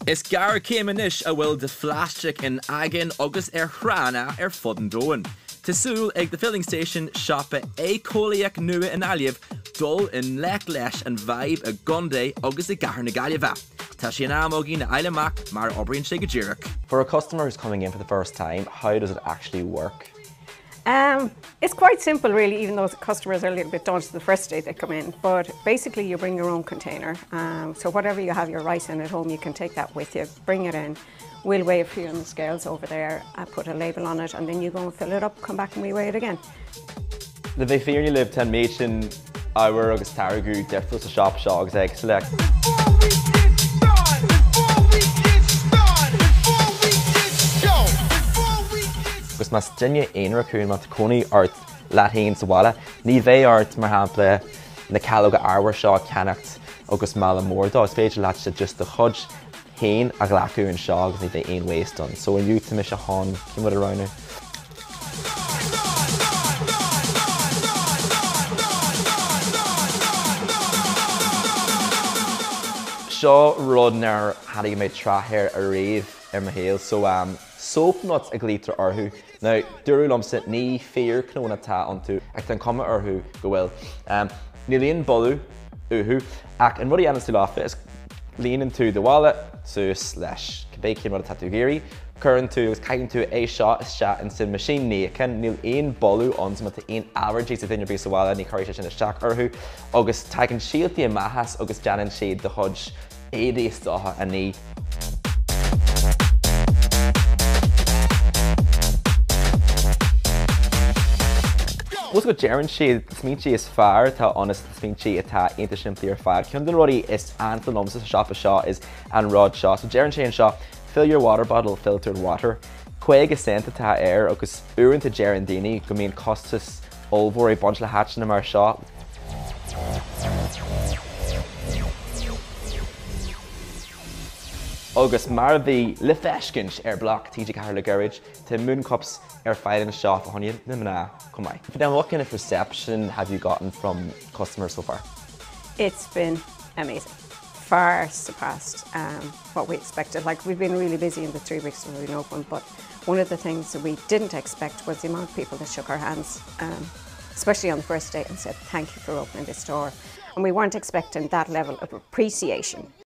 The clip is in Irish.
Is gar céimiis a bhfuil de plastic in agan agus chrána fud an dóin. Tásúil ag the filling station siopa écólaíoch nua in Aileamh dul in lech leis an bhaib a Gundé agus I gcathair na Gaillimhe. Tá sé an amógí na Aileamach mar oibríonn sé go ddíreach. For a customer who's coming in for the first time, how does it actually work? It's quite simple really, even though the customers are a little bit daunted the first day they come in. But basically you bring your own container. So whatever you have your rice in at home, you can take that with you, bring it in. We'll weigh it for you on the scales over there, put a label on it, and then you go and fill it up, come back and we weigh it again. The big fear you live 10 métion hour agus targu different to shop shogs egg select. Gus mas dinne éonar acuin mat cónaí art leathaon sa bhaile, ní bheith art mar hampla na calóga áhar seo ceannacht agus mala mór dá, is féidir leat sé just the chud hain a ghlacuún seo agus ní bheith aon waste done. So when you to miss a hon, cin mud around it. Seo rudnar had you made trahair a rave in my heel. So soap nuts a glitra arhu. Now dúrú lomsa ní fear knóna tá onto ag tan cuma arhu go bhfuil. Nílíon bolú uhu ac an rudí anas tú láfa is líonann tú do bhála suas leis cabbéicín rud a tatú géirí. Current tú is caiithín tú é seo is seo in sin machine ní can níl aon bolú on sama tá aon average sa duine bí sa bhála ní choirí sin isteach arhu agus taigeann síaltaí a maithas agus deanann siad de chud édaíostacha a ní. What's got Jaren she sminchi is fire ta honest sminchi ata ain't simply or fire. Cundin Roddy is anthem sa shop a shot is and rod shot. So Jaren and shot fill your water bottle filtered water. Quaig is sent ta air agus urin to Jaren Dini go mean costus over a bunch of hatch in our shot. Agus mar the lifeshkinch block TG Carla Garage to moon cups fighting shop on you. Come on. Then what kind of reception have you gotten from customers so far? It's been amazing. Far surpassed what we expected. Like we've been really busy in the 3 weeks that we've been open, but one of the things that we didn't expect was the amount of people that shook our hands, especially on the first day and said, thank you for opening this store. And we weren't expecting that level of appreciation.